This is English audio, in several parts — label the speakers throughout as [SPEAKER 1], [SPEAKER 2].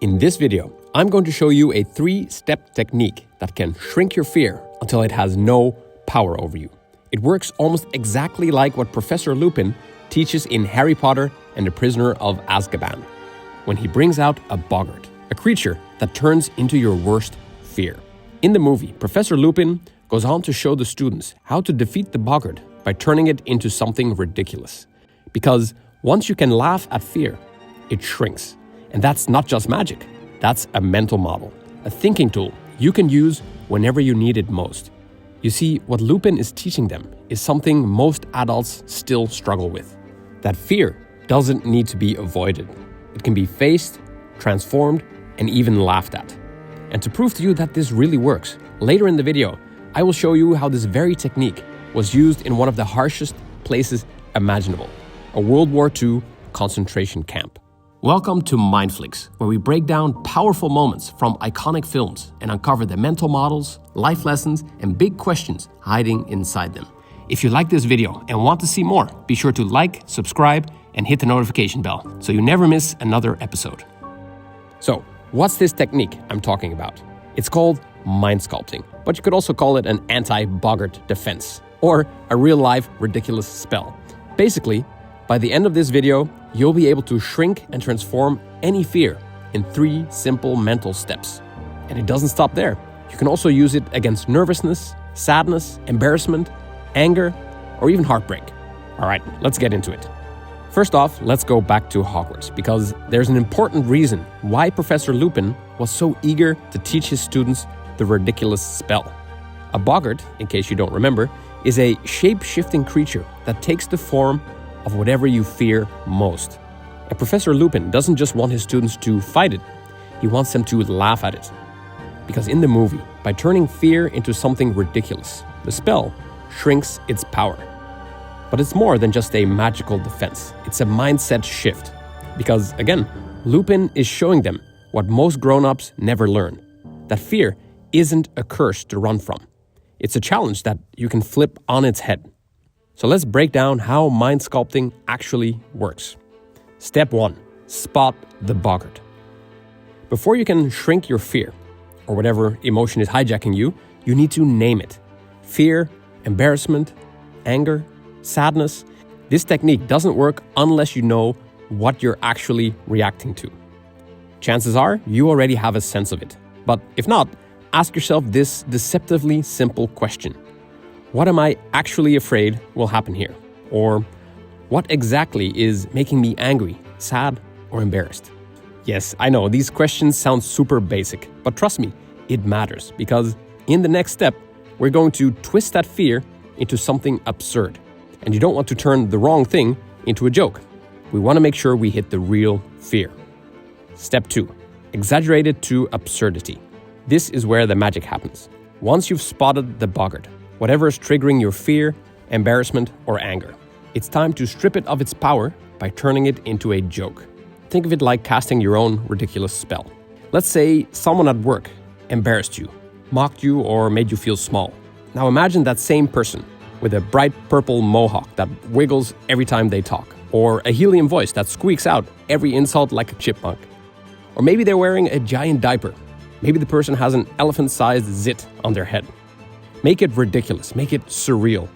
[SPEAKER 1] In this video, I'm going to show you a 3-step technique that can shrink your fear until it has no power over you. It works almost exactly like what Professor Lupin teaches in Harry Potter and the Prisoner of Azkaban, when he brings out a boggart, a creature that turns into your worst fear. In the movie, Professor Lupin goes on to show the students how to defeat the boggart by turning it into something ridiculous. Because once you can laugh at fear, it shrinks. And that's not just magic, that's a mental model, a thinking tool you can use whenever you need it most. You see, what Lupin is teaching them is something most adults still struggle with. That fear doesn't need to be avoided. It can be faced, transformed, and even laughed at. And to prove to you that this really works, later in the video, I will show you how this very technique was used in one of the harshest places imaginable, a World War II concentration camp. Welcome to Mindflix, where we break down powerful moments from iconic films and uncover the mental models, life lessons, and big questions hiding inside them. If you like this video and want to see more, be sure to like, subscribe, and hit the notification bell so you never miss another episode. So, what's this technique I'm talking about? It's called Mind-Sculpting, but you could also call it an anti-boggart defense, or a real-life Riddikulus spell. Basically, by the end of this video, you'll be able to shrink and transform any fear in 3 simple mental steps. And it doesn't stop there. You can also use it against nervousness, sadness, embarrassment, anger, or even heartbreak. All right, let's get into it. First off, let's go back to Hogwarts, because there's an important reason why Professor Lupin was so eager to teach his students the Riddikulus spell. A boggart, in case you don't remember, is a shape-shifting creature that takes the form of whatever you fear most. And Professor Lupin doesn't just want his students to fight it, he wants them to laugh at it. Because in the movie, by turning fear into something ridiculous, the spell shrinks its power. But it's more than just a magical defense, it's a mindset shift. Because again, Lupin is showing them what most grown-ups never learn, that fear isn't a curse to run from. It's a challenge that you can flip on its head. So let's break down how mind sculpting actually works. Step 1. Spot the boggart. Before you can shrink your fear, or whatever emotion is hijacking you, you need to name it. Fear, embarrassment, anger, sadness. This technique doesn't work unless you know what you're actually reacting to. Chances are you already have a sense of it. But if not, ask yourself this deceptively simple question. What am I actually afraid will happen here? Or what exactly is making me angry, sad, or embarrassed? Yes, I know, these questions sound super basic, but trust me, it matters, because in the next step, we're going to twist that fear into something absurd. And you don't want to turn the wrong thing into a joke. We want to make sure we hit the real fear. Step 2. Exaggerate it to absurdity. This is where the magic happens. Once you've spotted the boggart, whatever is triggering your fear, embarrassment, or anger, it's time to strip it of its power by turning it into a joke. Think of it like casting your own ridiculous spell. Let's say someone at work embarrassed you, mocked you, or made you feel small. Now imagine that same person with a bright purple mohawk that wiggles every time they talk, or a helium voice that squeaks out every insult like a chipmunk. Or maybe they're wearing a giant diaper. Maybe the person has an elephant-sized zit on their head. Make it ridiculous, make it surreal.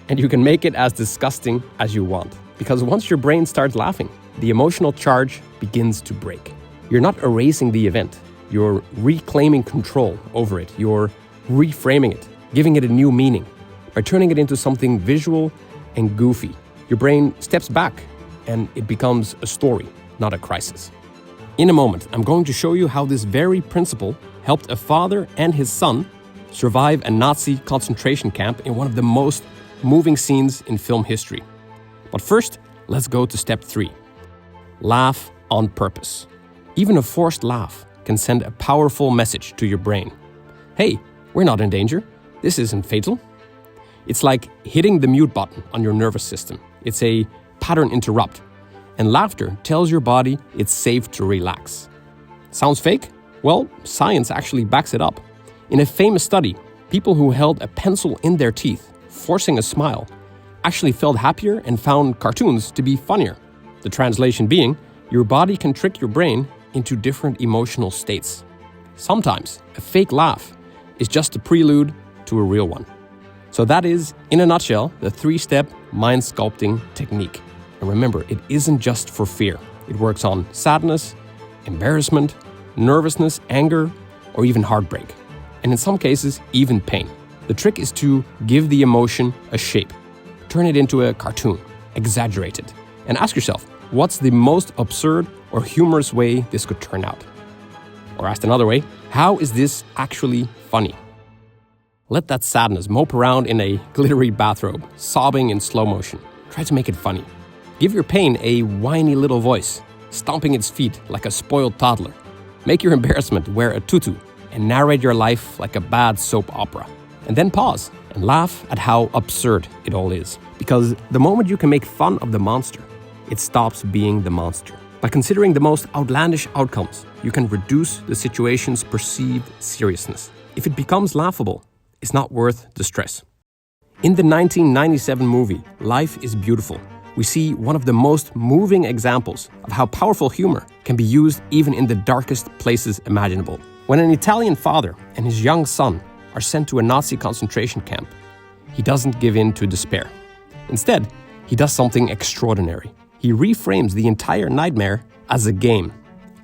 [SPEAKER 1] And you can make it as disgusting as you want. Because once your brain starts laughing, the emotional charge begins to break. You're not erasing the event. You're reclaiming control over it. You're reframing it, giving it a new meaning. By turning it into something visual and goofy, your brain steps back and it becomes a story, not a crisis. In a moment, I'm going to show you how this very principle helped a father and his son survive a Nazi concentration camp in one of the most moving scenes in film history. But first, let's go to step 3. Laugh on purpose. Even a forced laugh can send a powerful message to your brain. Hey, we're not in danger. This isn't fatal. It's like hitting the mute button on your nervous system. It's a pattern interrupt. And laughter tells your body it's safe to relax. Sounds fake? Well, science actually backs it up. In a famous study, people who held a pencil in their teeth, forcing a smile, actually felt happier and found cartoons to be funnier. The translation being, your body can trick your brain into different emotional states. Sometimes a fake laugh is just a prelude to a real one. So that is, in a nutshell, the 3-step mind sculpting technique. And remember, it isn't just for fear. It works on sadness, embarrassment, nervousness, anger, or even heartbreak. And in some cases, even pain. The trick is to give the emotion a shape. Turn it into a cartoon, exaggerate it, and ask yourself, what's the most absurd or humorous way this could turn out? Or asked another way, how is this actually funny? Let that sadness mope around in a glittery bathrobe, sobbing in slow motion. Try to make it funny. Give your pain a whiny little voice, stomping its feet like a spoiled toddler. Make your embarrassment wear a tutu and narrate your life like a bad soap opera. And then pause and laugh at how absurd it all is. Because the moment you can make fun of the monster, it stops being the monster. By considering the most outlandish outcomes, you can reduce the situation's perceived seriousness. If it becomes laughable, it's not worth the stress. In the 1997 movie, Life is Beautiful, we see one of the most moving examples of how powerful humor can be used even in the darkest places imaginable. When an Italian father and his young son are sent to a Nazi concentration camp, he doesn't give in to despair. Instead, he does something extraordinary. He reframes the entire nightmare as a game,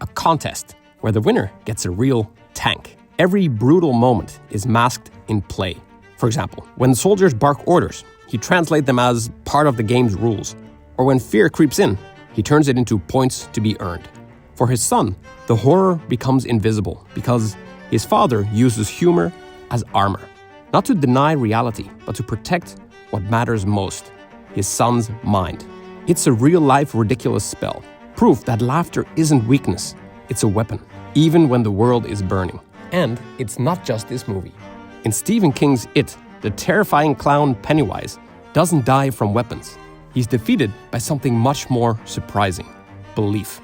[SPEAKER 1] a contest, where the winner gets a real tank. Every brutal moment is masked in play. For example, when soldiers bark orders, he translates them as part of the game's rules. Or when fear creeps in, he turns it into points to be earned. For his son, the horror becomes invisible because his father uses humor as armor, not to deny reality, but to protect what matters most, his son's mind. It's a real-life Riddikulus spell, proof that laughter isn't weakness, it's a weapon, even when the world is burning. And it's not just this movie. In Stephen King's It, the terrifying clown Pennywise doesn't die from weapons. He's defeated by something much more surprising: belief.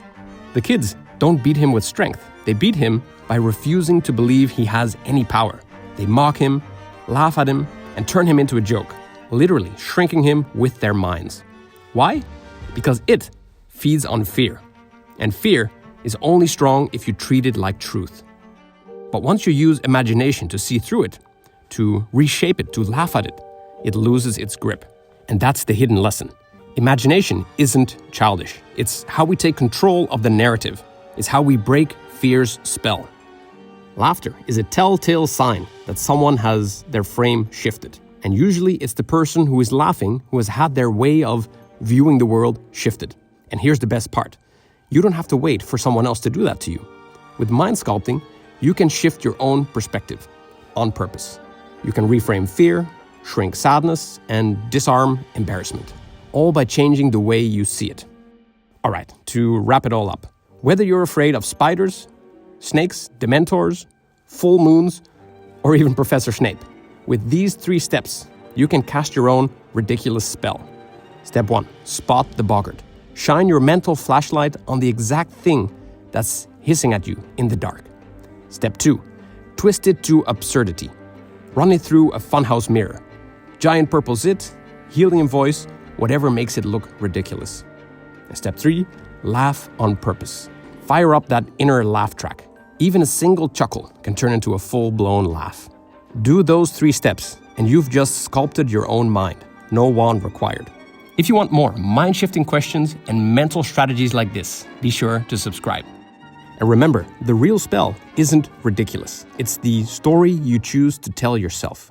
[SPEAKER 1] The kids don't beat him with strength. They beat him by refusing to believe he has any power. They mock him, laugh at him, and turn him into a joke, literally shrinking him with their minds. Why? Because it feeds on fear. And fear is only strong if you treat it like truth. But once you use imagination to see through it, to reshape it, to laugh at it, it loses its grip. And that's the hidden lesson. Imagination isn't childish. It's how we take control of the narrative. It's how we break fear's spell. Laughter is a telltale sign that someone has their frame shifted. And usually it's the person who is laughing who has had their way of viewing the world shifted. And here's the best part. You don't have to wait for someone else to do that to you. With mind sculpting, you can shift your own perspective on purpose. You can reframe fear, shrink sadness, and disarm embarrassment, all by changing the way you see it. All right, to wrap it all up, whether you're afraid of spiders, snakes, dementors, full moons, or even Professor Snape, with these 3 steps, you can cast your own ridiculous spell. Step 1, spot the boggart. Shine your mental flashlight on the exact thing that's hissing at you in the dark. Step 2, twist it to absurdity. Run it through a funhouse mirror. Giant purple zit, helium voice, whatever makes it look ridiculous. And step 3, laugh on purpose. Fire up that inner laugh track. Even a single chuckle can turn into a full-blown laugh. Do those 3 steps, and you've just sculpted your own mind. No wand required. If you want more mind-shifting questions and mental strategies like this, be sure to subscribe. And remember, the real spell isn't ridiculous. It's the story you choose to tell yourself.